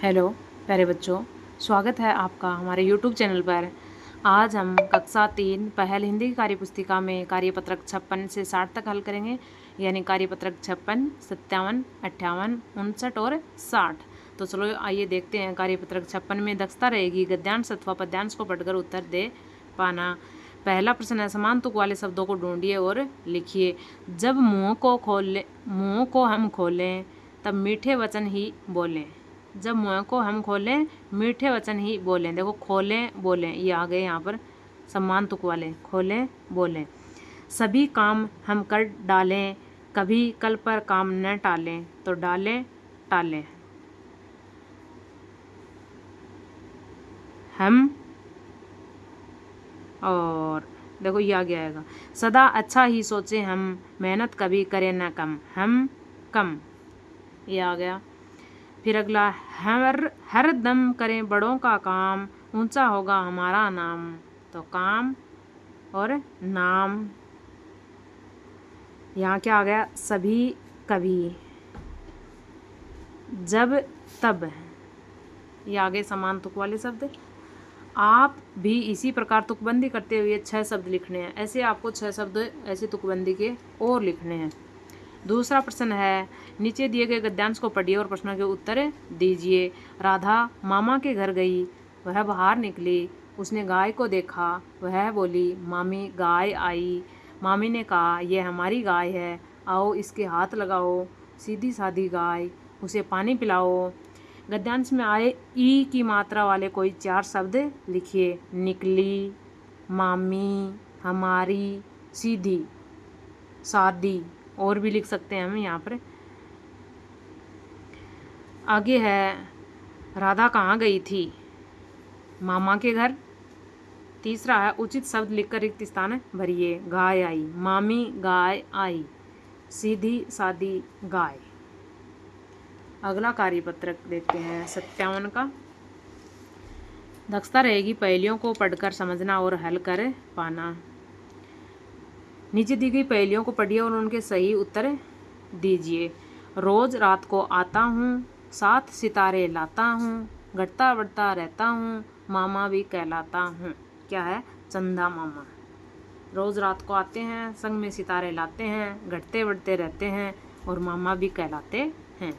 Hello प्यारे बच्चों, स्वागत है आपका हमारे YouTube चैनल पर। आज हम कक्षा 3 पहल हिंदी की कार्यपुस्तिका में कार्यपत्रक 56 से 60 तक हल करेंगे, यानी कार्यपत्रक 56, 57, 58, 59 और 60। तो चलो आइए देखते हैं। कार्यपत्रक 56 में दक्षता रहेगी गद्यांश अथवा पद्यांश को पढ़कर उत्तर दे पाना। पहला प्रश्न है, समान तुक वाले शब्दों को ढूंढिए और लिखिए। जब मुंह को हम खोलें तब मीठे वचन ही बोलें। जब मुँह को हम खोलें मीठे वचन ही बोलें। देखो, खोलें बोलें, ये आ गए यहाँ पर सम्मान तुक वाले। खोलें बोलें। सभी काम हम कर डालें, कभी कल पर काम न टालें। तो डालें टालें। हम और देखो ये आगे आएगा, सदा अच्छा ही सोचें हम, मेहनत कभी करें न कम। हम कम, ये आ गया। फिर अगला, हर दम करें बड़ों का काम, ऊंचा होगा हमारा नाम। तो काम और नाम। यहाँ क्या आ गया, सभी कभी, जब तब, ये आगे समान तुक वाले शब्द। आप भी इसी प्रकार तुकबंदी करते हुए 6 शब्द लिखने हैं। ऐसे आपको 6 शब्द ऐसे तुकबंदी के और लिखने हैं। दूसरा प्रश्न है, नीचे दिए गए गद्यांश को पढ़िए और प्रश्नों के उत्तर दीजिए। राधा मामा के घर गई, वह बाहर निकली, उसने गाय को देखा, वह बोली, मामी गाय आई। मामी ने कहा, यह हमारी गाय है, आओ इसके हाथ लगाओ। सीधी सादी गाय, उसे पानी पिलाओ। गद्यांश में आए ई की मात्रा वाले कोई 4 शब्द लिखिए। निकली, मामी, हमारी, सीधी, सादी, और भी लिख सकते हैं हम यहाँ पर। आगे है, राधा कहाँ गई थी? मामा के घर। तीसरा है, उचित शब्द लिखकर रिक्त स्थान भरिए। गाय आई, मामी गाय आई, सीधी सादी गाय। अगला कार्यपत्रक देखते हैं 57 का। दक्षता रहेगी पहेलियों को पढ़कर समझना और हल कर पाना। नीचे दी गई पहेलियों को पढ़िए और उनके सही उत्तर दीजिए। रोज रात को आता हूँ, 7 सितारे लाता हूँ, घटता बढ़ता रहता हूँ, मामा भी कहलाता हूँ। क्या है? चंदा मामा। रोज रात को आते हैं, संग में सितारे लाते हैं, घटते बढ़ते रहते हैं और मामा भी कहलाते हैं।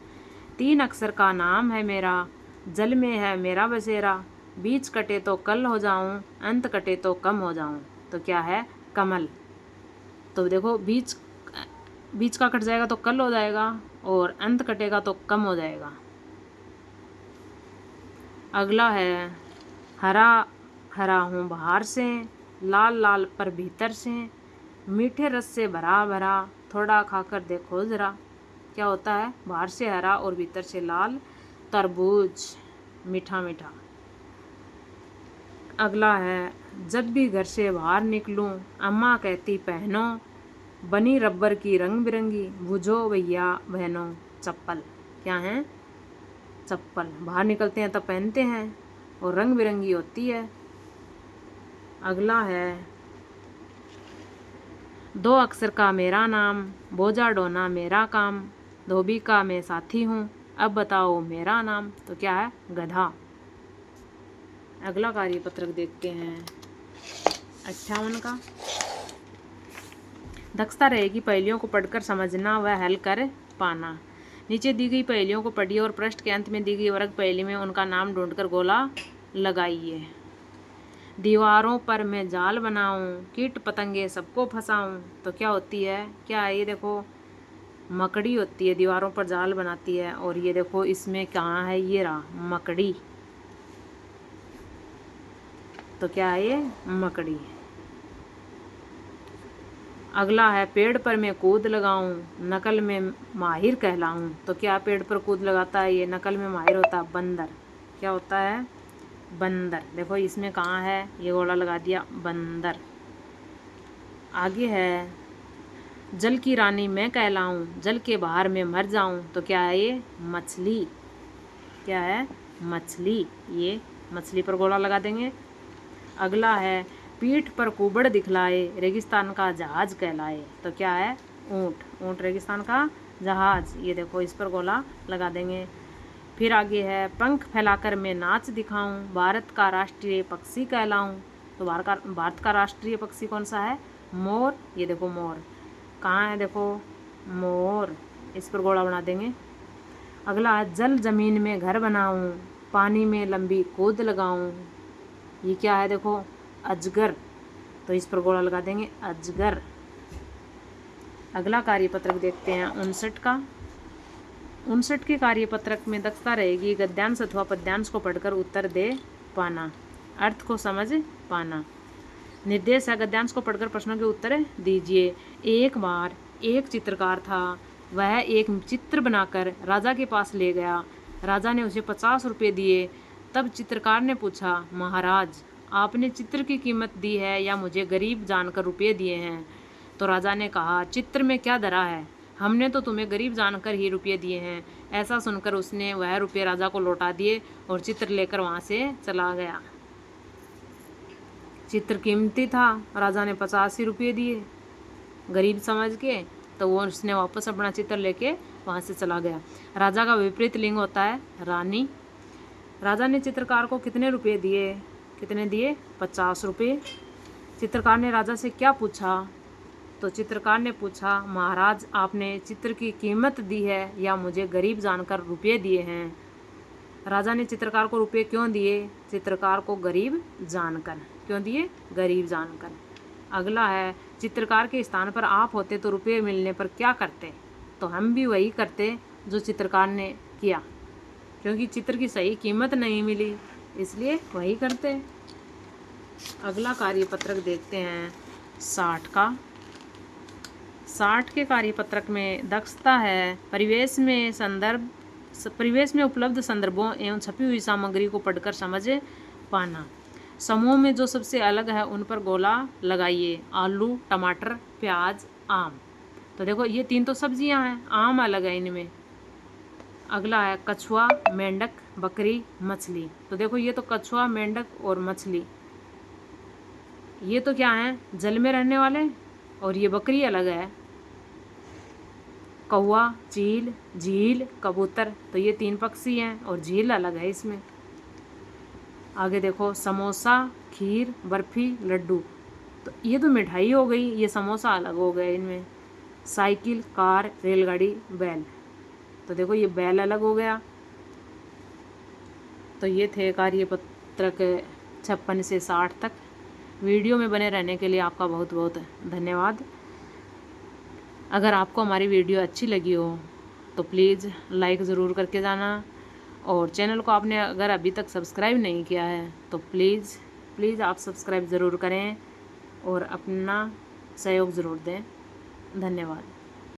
3 अक्षर का नाम है मेरा, जल में है मेरा बसेरा, बीच कटे तो कल हो जाऊं, अंत कटे तो कम हो जाऊं। तो क्या है? कमल। तो देखो, बीच का कट जाएगा तो कल हो जाएगा और अंत कटेगा तो कम हो जाएगा। अगला है, हरा हरा हूँ बाहर से, लाल लाल पर भीतर से, मीठे रस से भरा भरा, थोड़ा खाकर देखो जरा। क्या होता है? बाहर से हरा और भीतर से लाल, तरबूज, मीठा मीठा। अगला है, जब भी घर से बाहर निकलूं, अम्मा कहती पहनो, बनी रबर की रंग बिरंगी, बुझो भैया बहनों चप्पल। क्या है? चप्पल। बाहर निकलते हैं तब पहनते हैं और रंग बिरंगी होती है। अगला है, 2 अक्षर का मेरा नाम, बोझा ढोना मेरा काम, धोबी का मैं साथी हूँ, अब बताओ मेरा नाम। तो क्या है? गधा। अगला कार्यपत्रक देखते हैं 58 का। दक्षता रहेगी पहेलियों को पढ़कर समझना व हल कर पाना। नीचे दी गई पहेलियों को पढ़िए और पृष्ठ के अंत में दी गई वर्ग पहेली में उनका नाम ढूंढकर गोला लगाइए। दीवारों पर मैं जाल बनाऊं, कीट पतंगे सबको फंसाऊं। तो क्या होती है? क्या है ये? देखो, मकड़ी होती है, दीवारों पर जाल बनाती है। और ये देखो, इसमें कहाँ है? ये रहा, मकड़ी। तो क्या है ये? मकड़ी। अगला है, पेड़ पर मैं कूद लगाऊं, नकल में माहिर कहलाऊं। तो क्या पेड़ पर कूद लगाता है? ये नकल में माहिर होता है बंदर। क्या होता है? बंदर। देखो, इसमें कहाँ है? ये गोला लगा दिया, बंदर। आगे है, जल की रानी मैं कहलाऊं, जल के बाहर मैं मर जाऊं। तो क्या है ये? मछली। क्या है? मछली। ये मछली पर गोला लगा देंगे। अगला है, पीठ पर कुबड़ दिखलाए, रेगिस्तान का जहाज कहलाए। तो क्या है? ऊंट। ऊंट रेगिस्तान का जहाज। ये देखो, इस पर गोला लगा देंगे। फिर आगे है पंख फैलाकर मैं नाच दिखाऊं, भारत का राष्ट्रीय पक्षी कहलाऊं। तो भारत का राष्ट्रीय पक्षी कौन सा है? मोर। ये देखो मोर कहाँ है, देखो मोर, इस पर गोला बना देंगे। अगला है जल जमीन में घर बनाऊं, पानी में लंबी कूद लगाऊं। ये क्या है, देखो अजगर, तो इस पर गोला लगा देंगे अजगर। अगला कार्यपत्रक देखते हैं 59 का। 59 के कार्यपत्रक में दक्षता रहेगी गद्यांश अथवा पद्यांश को पढ़कर उत्तर दे पाना, अर्थ को समझ पाना। निर्देश है गद्यांश को पढ़कर प्रश्नों के उत्तर दीजिए। एक बार एक चित्रकार था, वह एक चित्र बनाकर राजा के पास ले गया। राजा ने उसे 50 रुपये दिए। तब चित्रकार ने पूछा, महाराज आपने चित्र की कीमत दी है या मुझे गरीब जानकर रुपये दिए हैं? तो राजा ने कहा, चित्र में क्या धरा है, हमने तो तुम्हें गरीब जानकर ही रुपये दिए हैं। ऐसा सुनकर उसने वह रुपये राजा को लौटा दिए और चित्र लेकर वहाँ से चला गया। चित्र कीमती था, राजा ने 50 ही रुपये दिए गरीब समझ के, तो वो उसने वापस अपना चित्र लेके वहाँ से चला गया। राजा का विपरीत लिंग होता है रानी। राजा ने चित्रकार को कितने रुपये दिए? कितने दिए? 50 रुपये। चित्रकार ने राजा से क्या पूछा? तो चित्रकार ने पूछा, महाराज आपने चित्र की कीमत दी है या मुझे गरीब जानकर रुपये दिए हैं? राजा ने चित्रकार को रुपये क्यों दिए? चित्रकार को गरीब जानकर। क्यों दिए? गरीब जानकर। अगला है चित्रकार के स्थान पर आप होते तो रुपये मिलने पर क्या करते? तो हम भी वही करते जो चित्रकार ने किया, क्योंकि चित्र की सही कीमत नहीं मिली, इसलिए वही करते। अगला कार्यपत्रक देखते हैं 60 का। 60 के कार्यपत्रक में दक्षता है परिवेश में उपलब्ध संदर्भों एवं छपी हुई सामग्री को पढ़कर समझ पाना। समूह में जो सबसे अलग है उन पर गोला लगाइए। आलू, टमाटर, प्याज, आम। तो देखो ये 3 तो सब्जियां हैं, आम अलग है इनमें। अगला है कछुआ, मेंढक, बकरी, मछली। तो देखो ये तो कछुआ, मेंढक और मछली, ये तो क्या है, जल में रहने वाले, और ये बकरी अलग है। कौवा, चील, झील, कबूतर, तो ये 3 पक्षी हैं और झील अलग है इसमें। आगे देखो समोसा, खीर, बर्फी, लड्डू, तो ये तो मिठाई हो गई, ये समोसा अलग हो गए इनमें। साइकिल, कार, रेलगाड़ी, बैल, तो देखो ये बैल अलग हो गया। तो ये थे कार्यपत्रक 56 से 60 तक। वीडियो में बने रहने के लिए आपका बहुत बहुत धन्यवाद। अगर आपको हमारी वीडियो अच्छी लगी हो तो प्लीज़ लाइक ज़रूर करके जाना, और चैनल को आपने अगर अभी तक सब्सक्राइब नहीं किया है तो प्लीज़ आप सब्सक्राइब ज़रूर करें और अपना सहयोग ज़रूर दें। धन्यवाद।